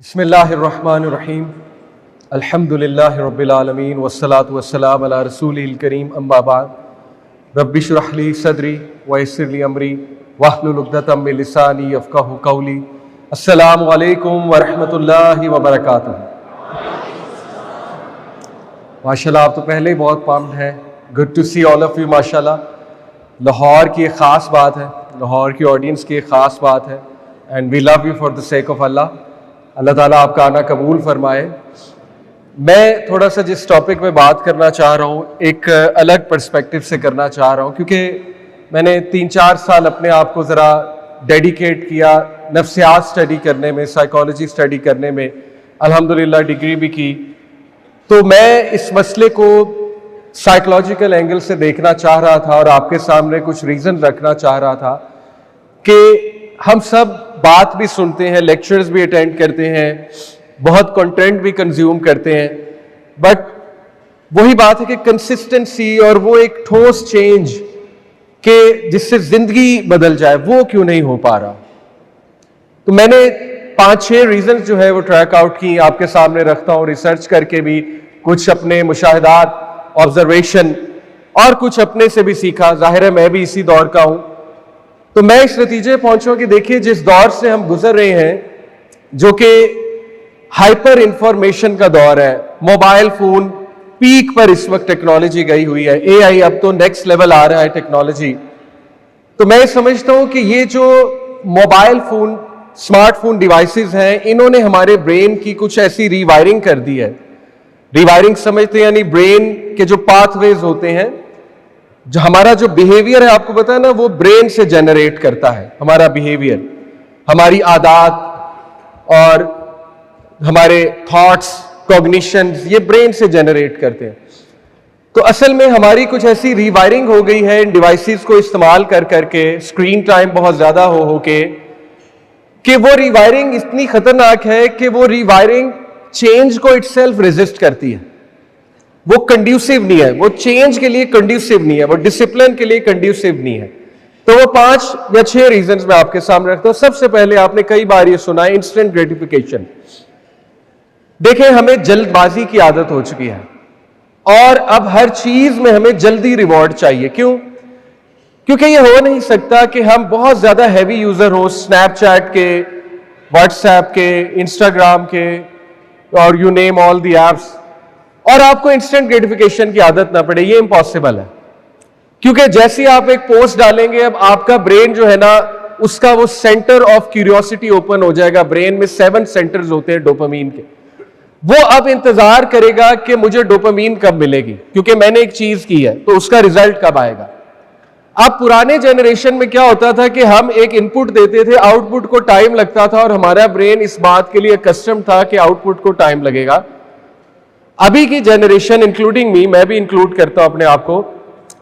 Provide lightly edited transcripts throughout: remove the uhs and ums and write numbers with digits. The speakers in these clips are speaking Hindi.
बिस्मिल्लाहिर्रहमानिर्रहीम अल्हम्दुलिल्लाहि रब्बिल आलमीन वस्सलातु वस्सलाम अला रसूलिल करीम अम्मा बाद रब्बि इश्रह ली सदरी व यस्सिर ली अमरी वहलुल उक़दतम मिन लिसानी यफ़क़हू क़ौली। अस्सलामु अलैकुम व रहमतुल्लाहि व बरकातुहू। माशाल्लाह आप तो पहले ही बहुत पम्प्ड हैं। Good to see all of you. माशाल्लाह लाहौर की एक ख़ास बात है, लाहौर की ऑडियंस की एक ख़ास बात है and we love you for the sake of Allah. अल्लाह ताला आपका आना कबूल फरमाए। मैं थोड़ा सा जिस टॉपिक में बात करना चाह रहा हूँ एक अलग पर्सपेक्टिव से करना चाह रहा हूँ, क्योंकि मैंने 3-4 साल अपने आप को ज़रा डेडिकेट किया नफ्सियात स्टडी करने में, साइकोलॉजी स्टडी करने में। अल्हम्दुलिल्लाह डिग्री भी की। तो मैं इस मसले को साइकोलॉजिकल एंगल से देखना चाह रहा था और आपके सामने कुछ रीज़न रखना चाह रहा था कि हम सब बात भी सुनते हैं, लेक्चर्स भी अटेंड करते हैं, बहुत कंटेंट भी कंज्यूम करते हैं, बट वही बात है कि कंसिस्टेंसी और वो एक ठोस चेंज के जिससे जिंदगी बदल जाए वो क्यों नहीं हो पा रहा। तो मैंने 5-6 रीजन जो है वो ट्रैक आउट की, आपके सामने रखता हूँ, रिसर्च करके भी, कुछ अपने मुशाहिदात, ऑब्जर्वेशन और कुछ अपने से भी सीखा। जाहिर है मैं भी इसी दौर का हूँ। तो मैं इस नतीजे पहुंचा कि देखिए जिस दौर से हम गुजर रहे हैं, जो कि हाइपर इंफॉर्मेशन का दौर है, मोबाइल फोन पीक पर इस वक्त टेक्नोलॉजी गई हुई है, एआई अब तो नेक्स्ट लेवल आ रहा है टेक्नोलॉजी। तो मैं समझता हूं कि ये जो मोबाइल फोन, स्मार्टफोन डिवाइसेस हैं, इन्होंने हमारे ब्रेन की कुछ ऐसी रीवायरिंग कर दी है। रीवायरिंग समझते हैं यानी ब्रेन के जो पाथवेज होते हैं, जो हमारा जो बिहेवियर है, आपको पता है ना, वो ब्रेन से जनरेट करता है। हमारा बिहेवियर, हमारी आदत और हमारे थॉट्स, कॉग्निशंस, ये ब्रेन से जनरेट करते हैं। तो असल में हमारी कुछ ऐसी रीवायरिंग हो गई है इन डिवाइसेस को इस्तेमाल कर करके, स्क्रीन टाइम बहुत ज्यादा हो के, कि वो रीवायरिंग इतनी खतरनाक है कि वो रीवायरिंग चेंज को इटसेल्फ रेजिस्ट करती है। वो कंड्यूसिव नहीं है, वो चेंज के लिए कंड्यूसिव नहीं है, वो डिसिप्लिन के लिए कंड्यूसिव नहीं है। तो वो 5 या 6 रीजंस मैं आपके सामने रखता हूं। सबसे पहले आपने कई बार ये सुना है, इंस्टेंट ग्रेटिफिकेशन। देखें, हमें जल्दबाजी की आदत हो चुकी है और अब हर चीज में हमें जल्दी रिवॉर्ड चाहिए। क्यों? क्योंकि ये हो नहीं सकता कि हम बहुत ज्यादा हैवी यूजर हो स्नैपचैट के, व्हाट्सएप के, इंस्टाग्राम के और you name all the apps, और आपको इंस्टेंट ग्रेटिफिकेशन की आदत ना पड़े। ये इम्पॉसिबल है, क्योंकि जैसे आप एक पोस्ट डालेंगे, अब आपका ब्रेन जो है ना, उसका वो सेंटर ऑफ क्यूरियोसिटी ओपन हो जाएगा। ब्रेन में 7 सेंटर्स होते हैं डोपामीन के। वो अब इंतजार करेगा कि मुझे डोपामीन कब मिलेगी, क्योंकि मैंने एक चीज की है, तो उसका रिजल्ट कब आएगा। अब पुराने जनरेशन में क्या होता था कि हम एक इनपुट देते थे, आउटपुट को टाइम लगता था और हमारा ब्रेन इस बात के लिए कस्टम था कि आउटपुट को टाइम लगेगा। अभी की जनरेशन, इंक्लूडिंग मी, मैं भी इंक्लूड करता हूं अपने आप को,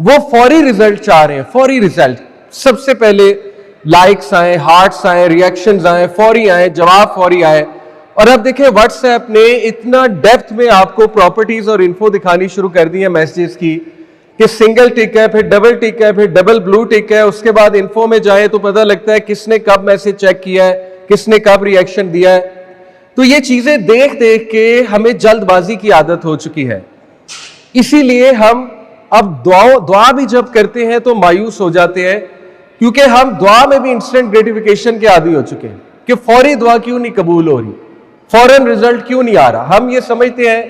वो फौरी रिजल्ट चाह रहे हैं। फौरी रिजल्ट, सबसे पहले लाइक्स आए, हार्ट्स आए, रिएक्शंस आए, फौरी आए, जवाब फौरी आए। और अब देखिए व्हाट्सएप ने इतना डेप्थ में आपको प्रॉपर्टीज और इन्फो दिखानी शुरू कर दी है मैसेजेस की, कि सिंगल टिक है, फिर डबल टिक है, फिर डबल ब्लू टिक है, उसके बाद इन्फो में जाए तो पता लगता है किसने कब मैसेज चेक किया है, किसने कब रिएक्शन दिया है। तो ये चीजें देख देख के हमें जल्दबाजी की आदत हो चुकी है। इसीलिए हम अब दुआ भी जब करते हैं तो मायूस हो जाते हैं, क्योंकि हम दुआ में भी इंस्टेंट ग्रेटिफिकेशन के आदी हो चुके हैं कि फौरी दुआ क्यों नहीं कबूल हो रही, फौरन रिजल्ट क्यों नहीं आ रहा। हम ये समझते हैं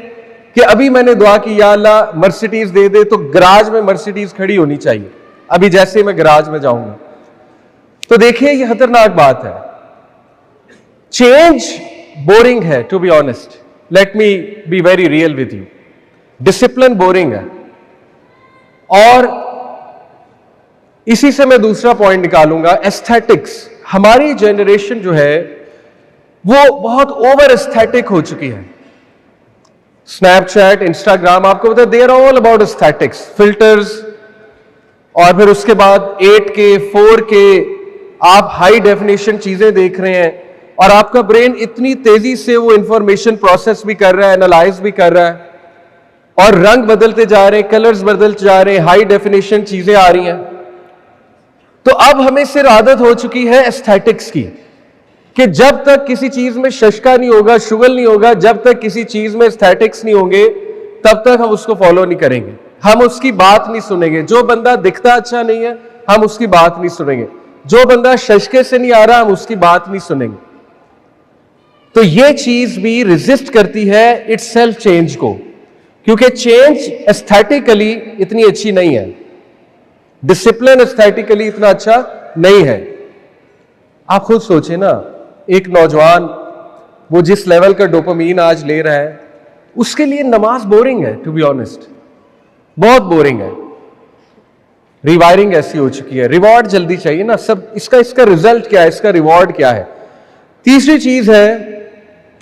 कि अभी मैंने दुआ की, या अल्लाह मर्सिडीज दे दे, तो गराज में मर्सिडीज खड़ी होनी चाहिए अभी जैसे मैं गराज में जाऊंगा। तो देखिए ये खतरनाक बात है। चेंज बोरिंग है, to be honest, let me be very real with you. Discipline boring है। और इसी से मैं दूसरा पॉइंट निकालूंगा, एस्थेटिक्स। हमारी जनरेशन जो है वो बहुत ओवर एस्थेटिक हो चुकी है। स्नैपचैट, इंस्टाग्राम, आपको पता है, they are all about aesthetics, filters, और फिर उसके बाद 8K 4K आप हाई डेफिनेशन चीजें देख रहे हैं, और आपका ब्रेन इतनी तेजी से वो इंफॉर्मेशन प्रोसेस भी कर रहा है, एनालाइज भी कर रहा है, और रंग बदलते जा रहे हैं, कलर्स बदलते जा रहे हैं, हाई डेफिनेशन चीजें आ रही हैं। तो अब हमें सिर्फ आदत हो चुकी है एस्थेटिक्स की, कि जब तक किसी चीज में शशका नहीं होगा, शुगल नहीं होगा, जब तक किसी चीज में एस्थेटिक्स नहीं होंगे, तब तक हम उसको फॉलो नहीं करेंगे, हम उसकी बात नहीं सुनेंगे। जो बंदा दिखता अच्छा नहीं है, हम उसकी बात नहीं सुनेंगे। जो बंदा शशके से नहीं आ रहा, हम उसकी बात नहीं सुनेंगे। तो ये चीज भी रेजिस्ट करती है इटसेल्फ चेंज को, क्योंकि चेंज एस्थेटिकली इतनी अच्छी नहीं है, डिसिप्लिन एस्थेटिकली इतना अच्छा नहीं है। आप खुद सोचें ना, एक नौजवान वो जिस लेवल का डोपामीन आज ले रहा है, उसके लिए नमाज बोरिंग है, टू बी ऑनेस्ट, बहुत बोरिंग है। रिवायरिंग ऐसी हो चुकी है, रिवॉर्ड जल्दी चाहिए ना सब। इसका रिजल्ट क्या है, इसका रिवॉर्ड क्या है? तीसरी चीज है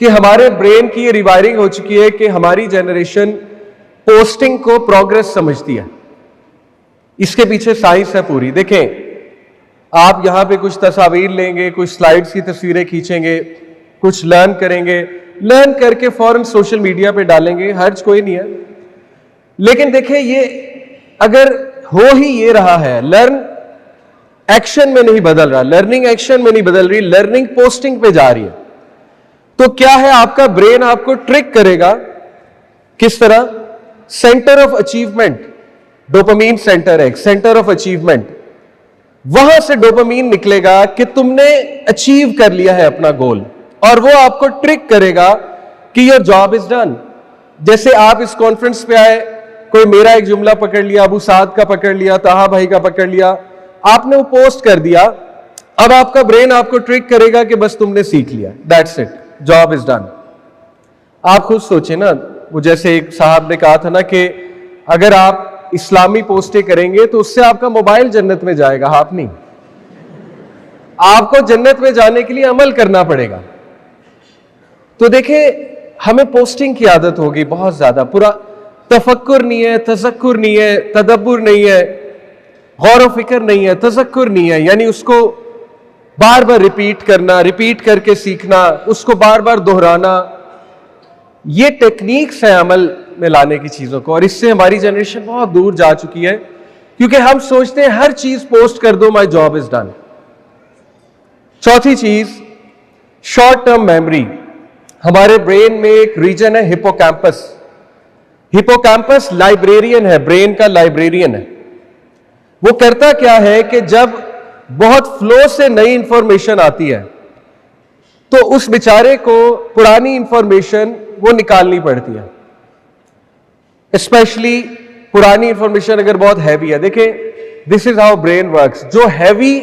कि हमारे ब्रेन की ये रिवायरिंग हो चुकी है कि हमारी जनरेशन पोस्टिंग को प्रोग्रेस समझती है। इसके पीछे साइंस है पूरी। देखें, आप यहां पे कुछ तस्वीर लेंगे, कुछ स्लाइड्स की तस्वीरें खींचेंगे, कुछ लर्न करेंगे, लर्न करके फौरन सोशल मीडिया पे डालेंगे, हर्ज कोई नहीं है। लेकिन देखिए, ये अगर हो ही ये रहा है, लर्न एक्शन में नहीं बदल रहा, लर्निंग एक्शन में नहीं बदल रही, लर्निंग पोस्टिंग पे जा रही है, तो क्या है, आपका ब्रेन आपको ट्रिक करेगा। किस तरह? Centre of achievement, dopamine centre है, सेंटर ऑफ अचीवमेंट, वहां से डोपामीन निकलेगा कि तुमने अचीव कर लिया है अपना गोल, और वो आपको ट्रिक करेगा कि योर जॉब इज डन। जैसे आप इस कॉन्फ्रेंस पे आए, कोई मेरा एक जुमला पकड़ लिया, अबू साद का पकड़ लिया, ताहा भाई का पकड़ लिया, आपने वो पोस्ट कर दिया, अब आपका ब्रेन आपको ट्रिक करेगा कि बस तुमने सीख लिया, that's it, job is done. आप खुद सोचे ना, वो जैसे एक साहब ने कहा था ना कि अगर आप इस्लामी पोस्टें करेंगे तो उससे आपका मोबाइल जन्नत में जाएगा, आप नहीं। आपको जन्नत में जाने के लिए अमल करना पड़ेगा। तो देखिए, हमें पोस्टिंग की आदत होगी बहुत ज्यादा, पूरा तफक्कुर नहीं है, तज़क्कुर नहीं है, तदब्बुर नहीं है, गौर व फिक्र नहीं है, तज़क्कुर नहीं है, यानी उसको बार बार रिपीट करना, रिपीट करके सीखना, उसको बार बार दोहराना, ये टेक्निक्स है अमल में लाने की चीजों को। और इससे हमारी जनरेशन बहुत दूर जा चुकी है, क्योंकि हम सोचते हैं हर चीज पोस्ट कर दो, माय जॉब इज डन। चौथी चीज, शॉर्ट टर्म मेमोरी। हमारे ब्रेन में एक रीजन है हिपोकैम्पस। हिपोकैम्पस लाइब्रेरियन है, ब्रेन का लाइब्रेरियन है। वो करता क्या है कि जब बहुत फ्लो से नई इंफॉर्मेशन आती है, तो उस बेचारे को पुरानी इंफॉर्मेशन वो निकालनी पड़ती है, स्पेशली पुरानी इंफॉर्मेशन अगर बहुत हैवी है। देखिए, this is how brain works. जो हैवी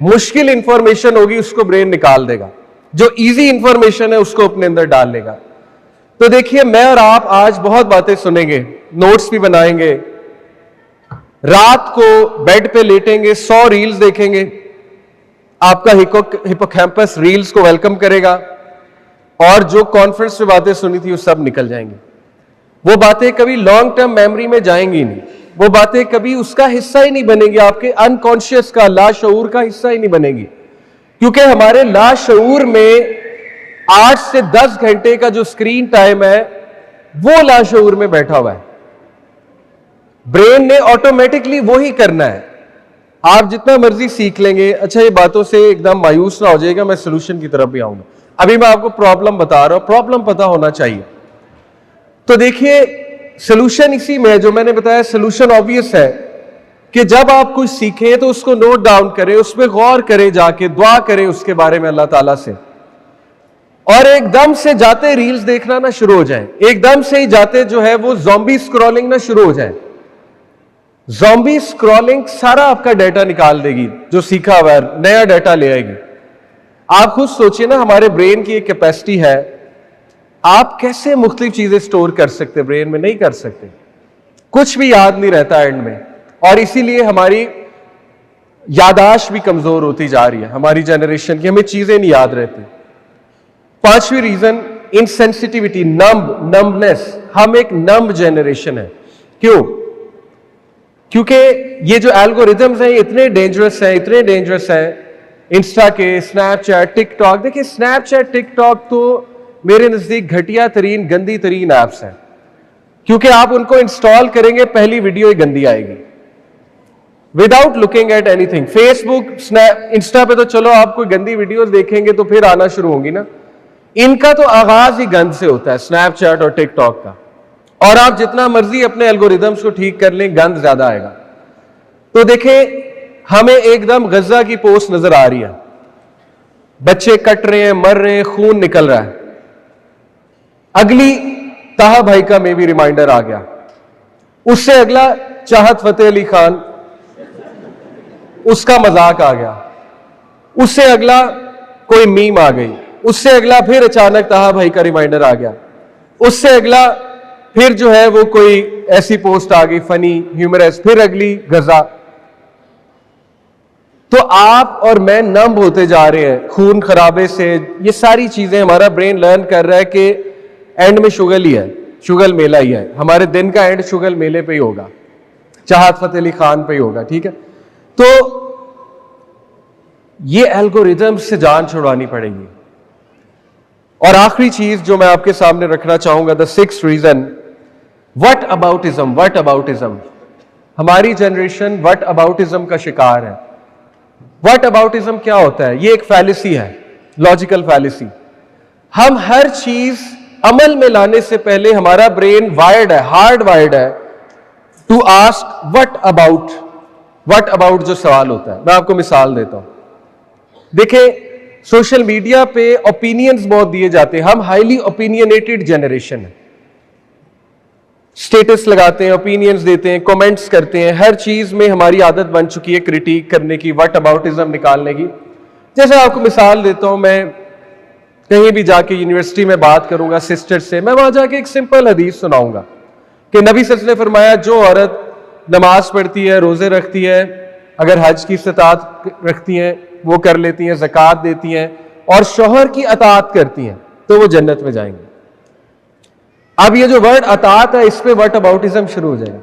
मुश्किल इंफॉर्मेशन होगी उसको ब्रेन निकाल देगा, जो इजी इंफॉर्मेशन है उसको अपने अंदर डाल लेगा। तो देखिए, मैं और आप आज बहुत बातें सुनेंगे, नोट्स भी बनाएंगे, रात को बेड पे लेटेंगे, 100 रील्स देखेंगे, आपका हिपोकैम्पस रील्स को वेलकम करेगा, और जो कॉन्फ्रेंस पे बातें सुनी थी वो सब निकल जाएंगी। वो बातें कभी लॉन्ग टर्म मेमोरी में जाएंगी नहीं, वो बातें कभी उसका हिस्सा ही नहीं बनेगी, आपके अनकॉन्शियस का, लाशऊर का हिस्सा ही नहीं बनेगी, क्योंकि हमारे लाशऊर में 8 से 10 घंटे का जो स्क्रीन टाइम है वो लाशऊर में बैठा हुआ है। ब्रेन ने ऑटोमेटिकली वो ही करना है। आप जितना मर्जी सीख लेंगे, अच्छा ये बातों से एकदम मायूस ना हो जाएगा, मैं सोल्यूशन की तरफ भी आऊंगा। अभी मैं आपको प्रॉब्लम बता रहा हूं, प्रॉब्लम पता होना चाहिए। तो देखिए, सोल्यूशन इसी में है जो मैंने बताया। सोल्यूशन ऑब्वियस है कि जब आप कुछ सीखें तो उसको नोट डाउन करें, उस पर गौर करें, जाके दुआ करें उसके बारे में अल्लाह ताला से, और एकदम से जाते रील्स देखना ना शुरू हो जाए, एकदम से ही जाते जो है वो ज़ॉम्बी स्क्रॉलिंग ना शुरू हो जाए। ज़ॉम्बी स्क्रॉलिंग सारा आपका डाटा निकाल देगी, जो सीखा हुआ है नया डाटा ले आएगी। आप खुद सोचिए ना, हमारे ब्रेन की एक कैपेसिटी है, आप कैसे मुख्तलिफ चीजें स्टोर कर सकते, ब्रेन में नहीं कर सकते, कुछ भी याद नहीं रहता एंड में, और इसीलिए हमारी यादाश्त भी कमजोर होती जा रही है हमारी जनरेशन की, हमें चीजें नहीं याद रहती। पांचवी रीजन, इनसेंसिटिविटी, नम्बनेस। हम एक नम्ब जनरेशन है। क्यों? क्योंकि ये जो एल्गोरिथम्स हैं इतने डेंजरस हैं, इतने डेंजरस हैं, इंस्टा के, स्नैपचैट, टिकटॉक। देखिए, स्नैपचैट, टिकटॉक तो मेरे नजदीक घटिया तरीन, गंदी तरीन ऐप्स हैं, क्योंकि आप उनको इंस्टॉल करेंगे, पहली वीडियो ही गंदी आएगी। Without looking at anything. Facebook, snap, Insta पे तो चलो आप कोई गंदी वीडियोस देखेंगे तो फिर आना शुरू होंगी ना, इनका तो आगाज ही गंद से होता है, स्नैपचैट और टिकटॉक का। और आप जितना मर्जी अपने एल्गोरिदम्स को ठीक कर लें, गंद ज्यादा आएगा। तो देखें, हमें एकदम गजा की पोस्ट नजर आ रही है, बच्चे कट रहे हैं, मर रहे हैं, खून निकल रहा है। अगली ताहा भाई का मे भी रिमाइंडर आ गया, उससे अगला चाहत फतेह अली खान, उसका मजाक आ गया, उससे अगला कोई मीम आ गई, उससे अगला फिर अचानक ताहा भाई का रिमाइंडर आ गया, उससे अगला फिर जो है वो कोई ऐसी पोस्ट आ गई फनी ह्यूमरस, फिर अगली गजा। तो आप और मैं नम होते जा रहे हैं खून खराबे से। ये सारी चीजें हमारा ब्रेन लर्न कर रहा है कि एंड में शुगल ही है, शुगल मेला ही है, हमारे दिन का एंड शुगल मेले पे ही होगा, चाहत फतेह अली खान पे ही होगा। ठीक है, तो ये एल्गोरिदम से जान छुड़वानी पड़ेगी। और आखिरी चीज जो मैं आपके सामने रखना चाहूंगा, the sixth reason, whataboutism. Whataboutism, हमारी जनरेशन व्हाट अबाउटिज्म का शिकार है। व्हाट अबाउटिज्म क्या होता है? ये एक फैलिसी है, लॉजिकल फैलिसी। हम हर चीज अमल में लाने से पहले हमारा ब्रेन वायर्ड है, हार्ड वायर्ड है to ask what about. What about जो सवाल होता है, मैं आपको मिसाल देता हूं। देखिए, सोशल मीडिया पे ओपिनियंस बहुत दिए जाते हैं, हम हाईली ओपिनियनेटेड जनरेशन है। स्टेटस लगाते हैं, ओपिनियंस देते हैं, कमेंट्स करते हैं, हर चीज में हमारी आदत बन चुकी है क्रिटिक करने की, व्हाट अबाउटिज्म निकालने की। जैसे आपको मिसाल देता हूं, मैं कहीं भी जाके यूनिवर्सिटी में बात करूंगा सिस्टर से, मैं वहां जाके एक सिंपल हदीस सुनाऊंगा कि नबी सल्लल्लाहु अलैहि वसल्लम ने फरमाया, जो औरत नमाज पढ़ती है, रोजे रखती है, अगर हज की इस्तात रखती हैं वो कर लेती हैं, ज़कात देती हैं और शौहर की अतात करती हैं, तो वो जन्नत में जाएंगे। अब ये जो वर्ड अतात है, इस पे व्हाट अबाउटिज्म शुरू हो जाएगा।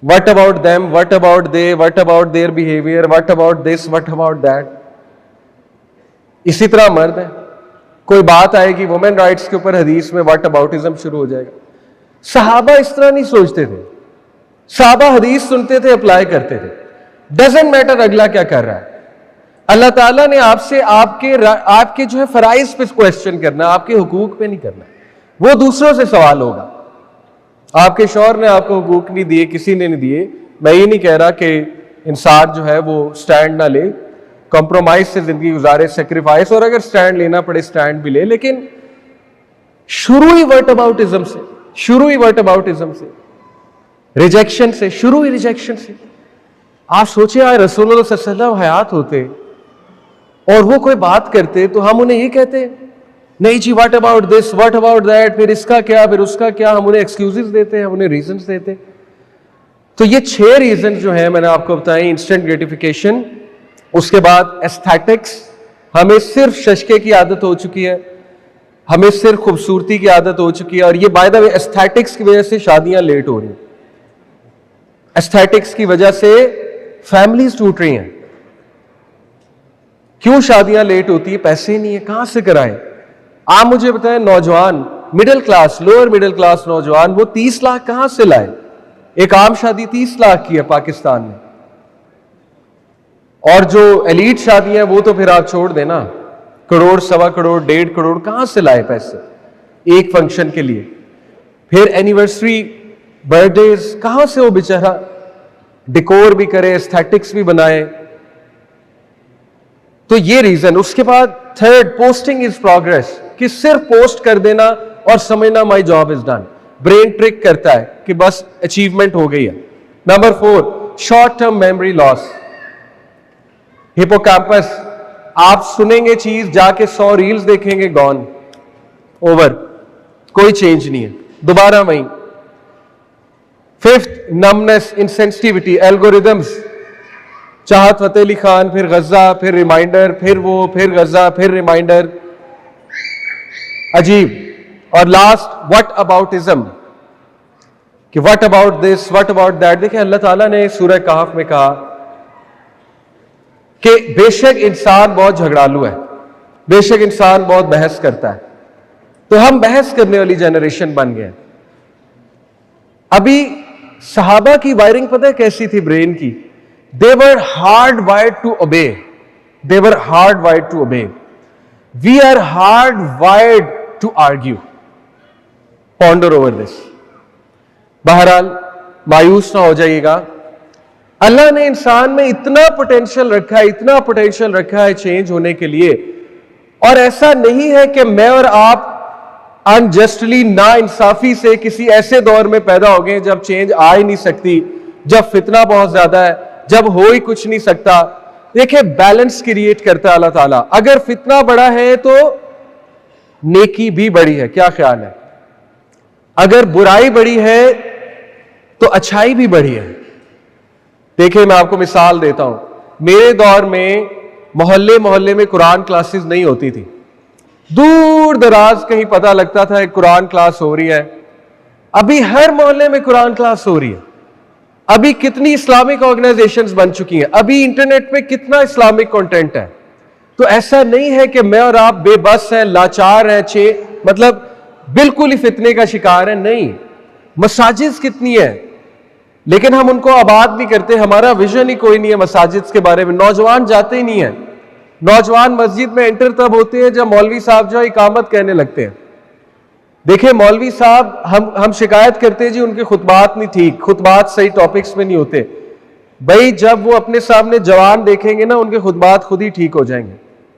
What about them, what about they, what about their behaviour, what about this, what about that. इसी तरह मर्द है, कोई बात आएगी वुमेन राइट्स के ऊपर, हदीस में व्हाट अबाउटिज्म शुरू हो जाएगा। सहाबा इस तरह नहीं सोचते थे, सहाबा हदीस सुनते थे, अप्लाई करते थे, डजंट मैटर अगला क्या कर रहा है। अल्लाह ताला ने आपसे आपके जो है फराइज पे क्वेश्चन करना, आपके हुकूक पे नहीं करना, वो दूसरों से सवाल होगा। आपके शौहर ने आपको हुकूक नहीं दिए, किसी ने नहीं दिए। मैं ये नहीं कह रहा कि इंसान जो है वो स्टैंड ना ले, कॉम्प्रोमाइज से जिंदगी गुजारे, सेक्रीफाइस, और अगर स्टैंड लेना पड़े स्टैंड भी ले, लेकिन शुरू ही व्हाट अबाउटिज्म से, शुरू ही व्हाट अबाउटिज्म से, रिजेक्शन से, शुरू ही रिजेक्शन से। आप सोचे यार, रसूलुल्लाह सल्लल्लाहु अलैहि वसल्लम हयात होते और वो कोई बात करते तो हम उन्हें ये कहते, नहीं जी what about this, what about that, फिर इसका क्या, फिर उसका क्या, हम उन्हें एक्सक्यूजेस देते हैं, हम उन्हें रीजंस देते। तो ये 6 रीजन जो है मैंने आपको बताए। इंस्टेंट ग्रेटिफिकेशन, उसके बाद एस्थेटिक्स, हमें सिर्फ शशके की आदत हो चुकी है, हमें सिर्फ खूबसूरती की आदत हो चुकी है। और ये बाय द वे एस्थेटिक्स की वजह से शादियां लेट हो रही हैं, एस्थेटिक्स की वजह से फैमिलीज टूट रही हैं। क्यों शादियां लेट होती है? पैसे नहीं है, कहां से कराएं? आप मुझे बताएं, नौजवान, middle class, lower middle class नौजवान, वो 30 लाख कहां से लाए? एक आम शादी 30 लाख की है पाकिस्तान में, और जो एलीट शादी है वो तो फिर आप छोड़ देना, करोड़, सवा करोड़, 1.5 करोड़, कहां से लाए पैसे एक फंक्शन के लिए? फिर एनिवर्सरी, बर्थडेज, कहां से वो बेचारा डिकोर भी करे, एस्थेटिक्स भी बनाए। तो ये रीजन। उसके बाद थर्ड, पोस्टिंग इज प्रोग्रेस, कि सिर्फ पोस्ट कर देना और समझना my job is done. Brain trick करता है कि बस अचीवमेंट हो गई है। Number 4, short term memory loss, hippocampus. आप सुनेंगे चीज, जाके 100 रील्स देखेंगे, गॉन, ओवर, कोई चेंज नहीं है, दोबारा वहीं। 5th, नमनेस, इंसेंसिटिविटी, एल्गोरिदम्स, चाहत फतेह अली खान, फिर गजा, फिर रिमाइंडर, फिर वो, फिर गजा, फिर रिमाइंडर, अजीब। और लास्ट, व्हाट अबाउटिज्म, कि what about this, what about that. देखिए, अल्लाह ताला ने सूरह कहफ में कहा कि बेशक इंसान बहुत झगड़ालू है, बेशक इंसान बहुत बहस करता है। तो हम बहस करने वाली जनरेशन बन गए। अभी सहाबा की वायरिंग पता है कैसी थी ब्रेन की? they were hardwired to obey. They were hardwired to obey. We are hardwired to argue. Ponder over this. बहरहाल मायूस ना हो जाइएगा। अल्लाह ने इंसान में इतना पोटेंशियल रखा है चेंज होने के लिए, और ऐसा नहीं है कि मैं और आप अनजस्टली, ना इंसाफी से किसी ऐसे दौर में पैदा हो गए जब चेंज आ ही नहीं सकती, जब फितना बहुत ज्यादा है, जब हो ही कुछ नहीं सकता। देखिए, बैलेंस क्रिएट करता है अल्लाह ताला। अगर फितना बड़ा है तो नेकी भी बड़ी है, क्या ख्याल है? अगर बुराई बड़ी है तो अच्छाई भी बड़ी है। देखिए, मैं आपको मिसाल देता हूं। मेरे दौर में मोहल्ले मोहल्ले में कुरान क्लासेस नहीं होती थी। दूर दराज कहीं पता लगता था एक कुरान क्लास हो रही है। अभी हर मोहल्ले में कुरान क्लास हो रही है। अभी कितनी इस्लामिक ऑर्गेनाइजेशंस बन चुकी हैं। अभी इंटरनेट पे कितना इस्लामिक कंटेंट है। तो ऐसा नहीं है कि मैं और आप बेबस हैं, लाचार हैं, मतलब बिल्कुल ही फितने का शिकार है। नहीं, मसाजिद कितनी है, लेकिन हम उनको आबाद नहीं करते। हमारा विजन ही कोई नहीं है मसाजिद के बारे में। नौजवान जाते ही नहीं है। नौजवान मस्जिद में एंटर तब होते हैं जब मौलवी साहब जो इकामत कहने लगते हैं। देखिए, मौलवी साहब, हम शिकायत करते हैं जी उनके खुतबात नहीं ठीक, खुतबात सही टॉपिक्स में नहीं होते। भाई, जब वो अपने सामने जवान देखेंगे ना, उनके खुतबात खुद ही ठीक हो जाएंगे।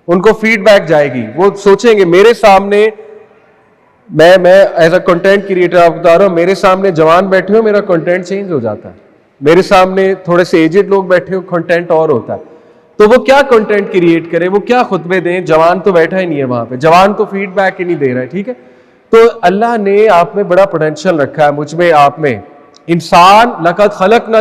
उनको फीडबैक जाएगी। वो सोचेंगे मेरे सामने, मैं एज अ कंटेंट क्रिएटर आपको बता रहा हूं, मेरे सामने जवान बैठे हो, मेरा कंटेंट चेंज हो जाता है। मेरे सामने थोड़े से एजेड लोग बैठे हो, कंटेंट और होता है। तो वो क्या कंटेंट क्रिएट करे, वो क्या खुतबे दें? जवान तो बैठा ही नहीं है वहां पे, जवान तो फीडबैक ही नहीं दे रहा है। ठीक है, तो अल्लाह ने आप में बड़ा पोटेंशियल रखा है, मुझ में, आप में। इंसान लक़द खलक़ना